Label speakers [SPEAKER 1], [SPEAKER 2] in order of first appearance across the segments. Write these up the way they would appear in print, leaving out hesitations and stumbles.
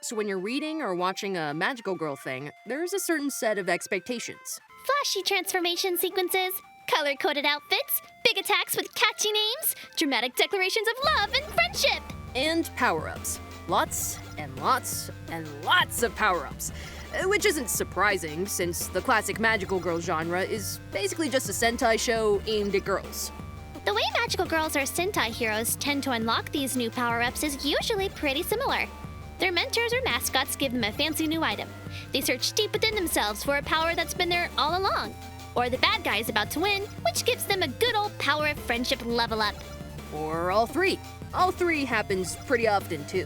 [SPEAKER 1] So when you're reading or watching a magical girl thing, there's a certain set of expectations.
[SPEAKER 2] Flashy transformation sequences, color-coded outfits, big attacks with catchy names, dramatic declarations of love and friendship.
[SPEAKER 1] And power-ups. Lots and lots and lots of power-ups. Which isn't surprising, since the classic magical girl genre is basically just a Sentai show aimed at girls.
[SPEAKER 2] The way magical girls or Sentai heroes tend to unlock these new power-ups is usually pretty similar. Their mentors or mascots give them a fancy new item. They search deep within themselves for a power that's been there all along. Or the bad guy is about to win, which gives them a good old power of friendship level up.
[SPEAKER 1] Or all three. All three happens pretty often, too.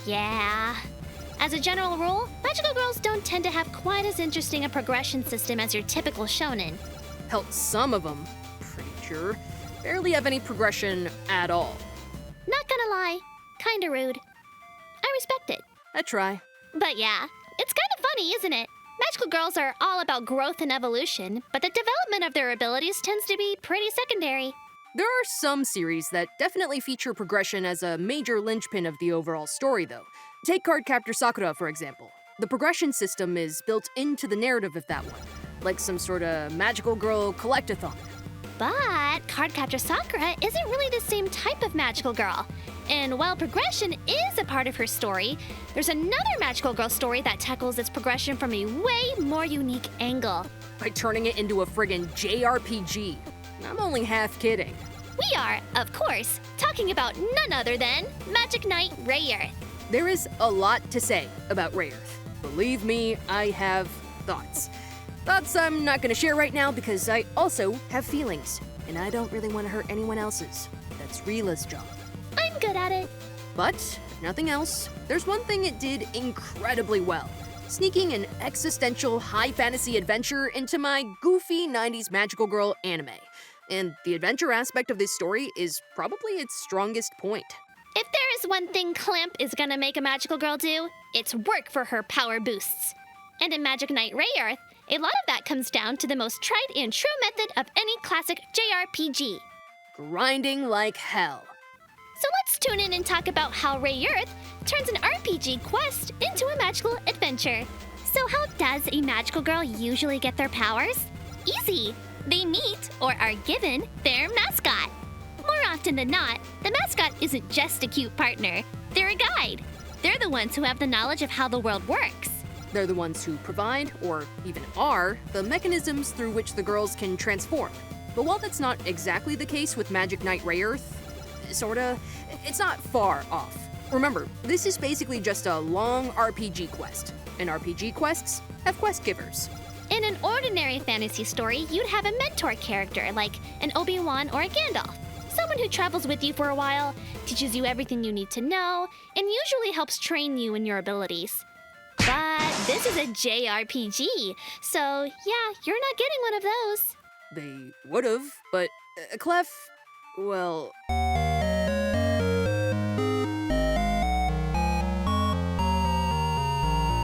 [SPEAKER 2] Yeah. As a general rule, magical girls don't tend to have quite as interesting a progression system as your typical shonen.
[SPEAKER 1] Hell, some of them, pretty sure, barely have any progression at all.
[SPEAKER 2] Not gonna lie, kinda rude. I respect it.
[SPEAKER 1] I try.
[SPEAKER 2] But yeah, it's kind of funny, isn't it? Magical girls are all about growth and evolution, but the development of their abilities tends to be pretty secondary.
[SPEAKER 1] There are some series that definitely feature progression as a major linchpin of the overall story, though. Take Cardcaptor Sakura, for example. The progression system is built into the narrative of that one, like some sort of magical girl collectathon.
[SPEAKER 2] But Cardcaptor Sakura isn't really the same type of magical girl. And while progression is a part of her story, there's another magical girl story that tackles its progression from a way more unique angle.
[SPEAKER 1] By turning it into a friggin' JRPG. I'm only half kidding.
[SPEAKER 2] We are, of course, talking about none other than Magic Knight Rayearth.
[SPEAKER 1] There is a lot to say about Rayearth. Believe me, I have thoughts. Thoughts I'm not gonna share right now because I also have feelings, and I don't really want to hurt anyone else's. That's Rila's job.
[SPEAKER 2] I'm good at it.
[SPEAKER 1] But, if nothing else, there's one thing it did incredibly well. Sneaking an existential high fantasy adventure into my goofy 90s magical girl anime. And the adventure aspect of this story is probably its strongest point.
[SPEAKER 2] If there is one thing Clamp is gonna make a magical girl do, it's work for her power boosts. And in Magic Knight Rayearth, a lot of that comes down to the most tried and true method of any classic JRPG.
[SPEAKER 1] Grinding like hell.
[SPEAKER 2] So let's tune in and talk about how Rayearth turns an RPG quest into a magical adventure. So how does a magical girl usually get their powers? Easy. They meet, or are given, their mascot. More often than not, the mascot isn't just a cute partner. They're a guide. They're the ones who have the knowledge of how the world works.
[SPEAKER 1] They're the ones who provide, or even are, the mechanisms through which the girls can transform. But while that's not exactly the case with Magic Knight Rayearth, sorta, it's not far off. Remember, this is basically just a long RPG quest, and RPG quests have quest givers.
[SPEAKER 2] In an ordinary fantasy story, you'd have a mentor character like an Obi-Wan or a Gandalf. Someone who travels with you for a while, teaches you everything you need to know, and usually helps train you in your abilities. But this is a JRPG, so yeah, you're not getting one of those.
[SPEAKER 1] They would've, but Clef, well...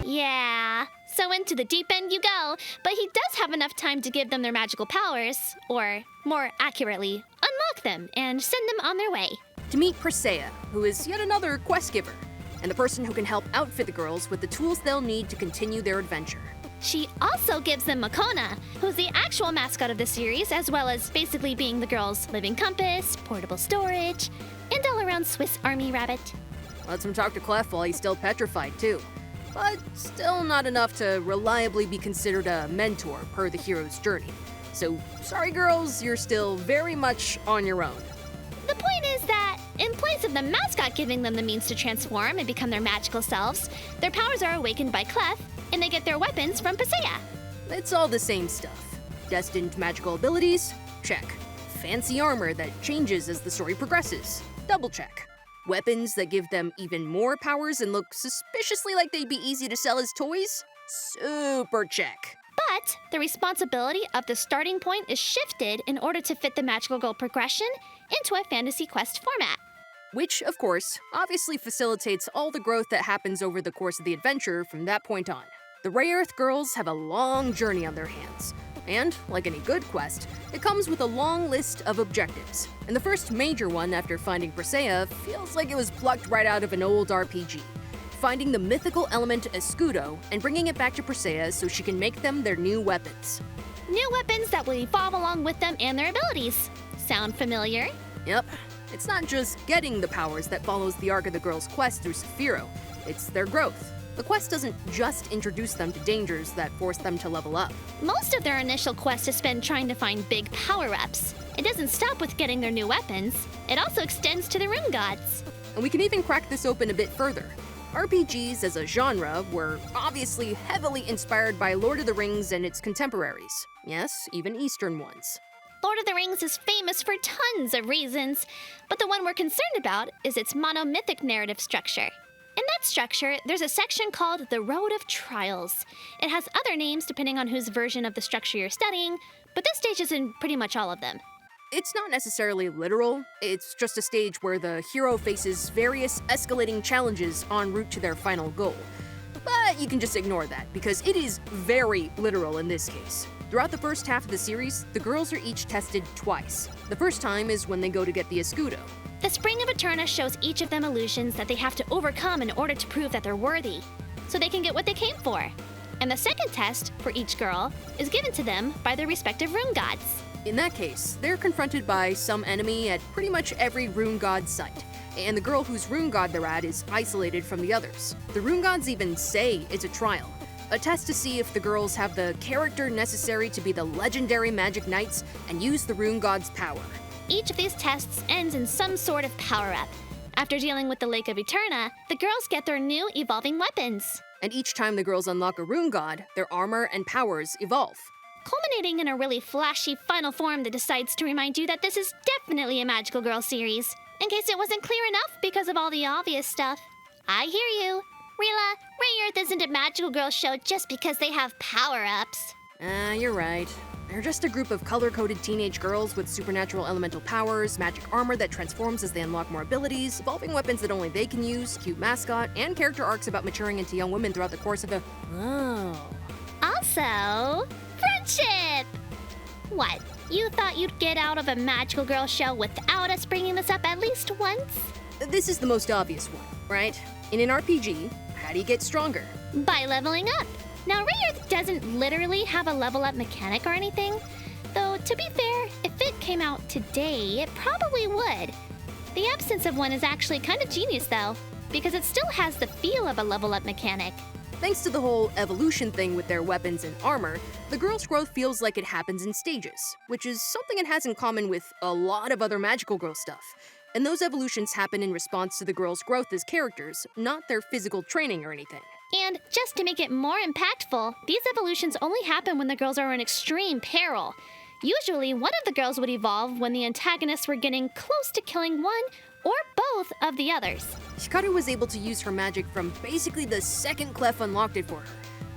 [SPEAKER 2] Yeah, so into the deep end you go, but he does have enough time to give them their magical powers, or more accurately, unlock them and send them on their way.
[SPEAKER 1] To meet Persea, who is yet another quest giver, and the person who can help outfit the girls with the tools they'll need to continue their adventure.
[SPEAKER 2] She also gives them Makona, who's the actual mascot of the series, as well as basically being the girls' living compass, portable storage, and all-around Swiss Army rabbit.
[SPEAKER 1] Lets him talk to Clef while he's still petrified, too. But still not enough to reliably be considered a mentor per the hero's journey. So, sorry girls, you're still very much on your own.
[SPEAKER 2] The point is that, in place of the mascot giving them the means to transform and become their magical selves, their powers are awakened by Clef, and they get their weapons from Persea.
[SPEAKER 1] It's all the same stuff. Destined magical abilities? Check. Fancy armor that changes as the story progresses? Double check. Weapons that give them even more powers and look suspiciously like they'd be easy to sell as toys? Super check.
[SPEAKER 2] But the responsibility of the starting point is shifted in order to fit the magical girl progression into a fantasy quest format.
[SPEAKER 1] Which, of course, obviously facilitates all the growth that happens over the course of the adventure from that point on. The Rayearth girls have a long journey on their hands. And, like any good quest, it comes with a long list of objectives. And the first major one after finding Persea feels like it was plucked right out of an old RPG. finding the mythical element Escudo and bringing it back to Persea so she can make them their new weapons.
[SPEAKER 2] New weapons that will evolve along with them and their abilities. Sound familiar?
[SPEAKER 1] Yep. It's not just getting the powers that follows the arc of the girls' quest through Saphiro, it's their growth. The quest doesn't just introduce them to dangers that force them to level up.
[SPEAKER 2] Most of their initial quest is spent trying to find big power-ups. It doesn't stop with getting their new weapons. It also extends to the rune gods.
[SPEAKER 1] And we can even crack this open a bit further. RPGs as a genre were obviously heavily inspired by Lord of the Rings and its contemporaries. Yes, even Eastern ones.
[SPEAKER 2] Lord of the Rings is famous for tons of reasons, but the one we're concerned about is its monomythic narrative structure. In that structure, there's a section called the Road of Trials. It has other names depending on whose version of the structure you're studying, but this stage is in pretty much all of them.
[SPEAKER 1] It's not necessarily literal, it's just a stage where the hero faces various escalating challenges en route to their final goal. But you can just ignore that, because it is very literal in this case. Throughout the first half of the series, the girls are each tested twice. The first time is when they go to get the Escudo.
[SPEAKER 2] The Spring of Eterna shows each of them illusions that they have to overcome in order to prove that they're worthy, so they can get what they came for. And the second test, for each girl, is given to them by their respective rune gods.
[SPEAKER 1] In that case, they're confronted by some enemy at pretty much every rune god site, and the girl whose rune god they're at is isolated from the others. The rune gods even say it's a trial, a test to see if the girls have the character necessary to be the legendary Magic Knights and use the rune god's power.
[SPEAKER 2] Each of these tests ends in some sort of power-up. After dealing with the Lake of Eterna, the girls get their new evolving weapons.
[SPEAKER 1] And each time the girls unlock a rune god, their armor and powers evolve.
[SPEAKER 2] Culminating in a really flashy final form that decides to remind you that this is definitely a Magical Girl series, in case it wasn't clear enough because of all the obvious stuff. I hear you. Rila, Rayearth isn't a Magical Girl show just because they have power-ups.
[SPEAKER 1] You're right. They're just a group of color-coded teenage girls with supernatural elemental powers, magic armor that transforms as they unlock more abilities, evolving weapons that only they can use, cute mascot, and character arcs about maturing into young women throughout the course of the... Oh.
[SPEAKER 2] Also, friendship! What, you thought you'd get out of a Magical Girl show without us bringing this up at least once?
[SPEAKER 1] This is the most obvious one, right? In an RPG, how do you get stronger?
[SPEAKER 2] By leveling up. Now, Rayearth doesn't literally have a level up mechanic or anything, though to be fair, if it came out today, it probably would. The absence of one is actually kind of genius though, because it still has the feel of a level up mechanic.
[SPEAKER 1] Thanks to the whole evolution thing with their weapons and armor, the girls' growth feels like it happens in stages, which is something it has in common with a lot of other Magical Girl stuff. And those evolutions happen in response to the girls' growth as characters, not their physical training or anything.
[SPEAKER 2] And just to make it more impactful, these evolutions only happen when the girls are in extreme peril. Usually, one of the girls would evolve when the antagonists were getting close to killing one or both of the others.
[SPEAKER 1] Hikaru was able to use her magic from basically the second Clef unlocked it for her,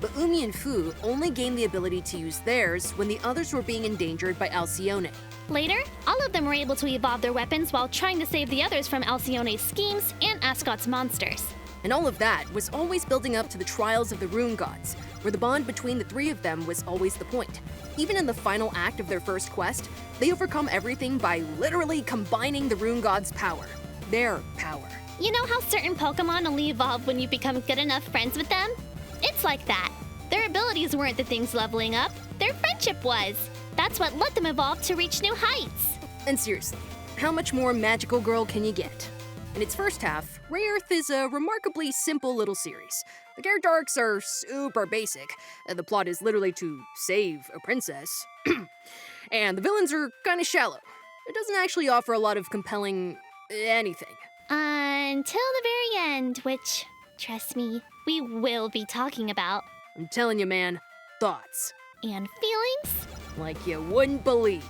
[SPEAKER 1] but Umi and Fu only gained the ability to use theirs when the others were being endangered by Alcyone.
[SPEAKER 2] Later, all of them were able to evolve their weapons while trying to save the others from Alcyone's schemes and Ascot's monsters.
[SPEAKER 1] And all of that was always building up to the trials of the rune gods, where the bond between the three of them was always the point. Even in the final act of their first quest, they overcome everything by literally combining the rune gods' power. Their power.
[SPEAKER 2] You know how certain Pokemon only evolve when you become good enough friends with them? It's like that. Their abilities weren't the things leveling up, their friendship was. That's what let them evolve to reach new heights.
[SPEAKER 1] And seriously, how much more Magical Girl can you get? In its first half, Rayearth is a remarkably simple little series. The character arcs are super basic, and the plot is literally to save a princess. And the villains are kinda shallow. It doesn't actually offer a lot of compelling anything.
[SPEAKER 2] Until the very end, which, trust me, we will be talking about.
[SPEAKER 1] I'm telling you, man, thoughts.
[SPEAKER 2] And feelings?
[SPEAKER 1] Like you wouldn't believe.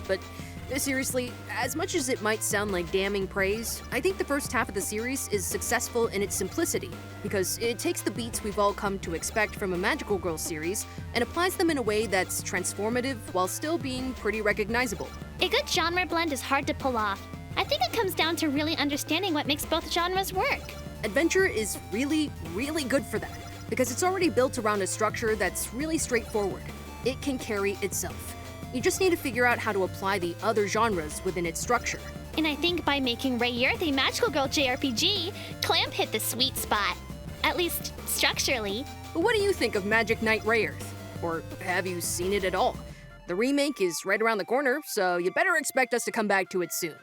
[SPEAKER 1] But seriously, as much as it might sound like damning praise, I think the first half of the series is successful in its simplicity, because it takes the beats we've all come to expect from a Magical Girl series and applies them in a way that's transformative while still being pretty recognizable.
[SPEAKER 2] A good genre blend is hard to pull off. I think it comes down to really understanding what makes both genres work.
[SPEAKER 1] Adventure is really, really good for that, because it's already built around a structure that's really straightforward. It can carry itself. You just need to figure out how to apply the other genres within its structure.
[SPEAKER 2] And I think by making Rayearth a Magical Girl JRPG, Clamp hit the sweet spot. at least structurally.
[SPEAKER 1] But what do you think of Magic Knight Rayearth? Or have you seen it at all? The remake is right around the corner, so you better expect us to come back to it soon.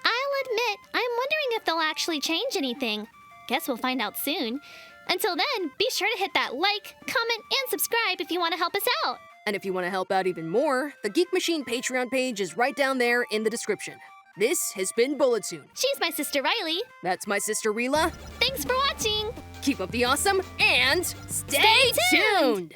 [SPEAKER 2] I'll admit, I'm wondering if they'll actually change anything. Guess we'll find out soon. Until then, be sure to hit that like, comment, and subscribe if you want to help us out.
[SPEAKER 1] And if you want to help out even more, the Geek Machine Patreon page is right down there in the description. This has been Bullet-Toon'd.
[SPEAKER 2] She's my sister Riley.
[SPEAKER 1] That's my sister Rila.
[SPEAKER 2] Thanks for watching.
[SPEAKER 1] Keep up the awesome and stay tuned!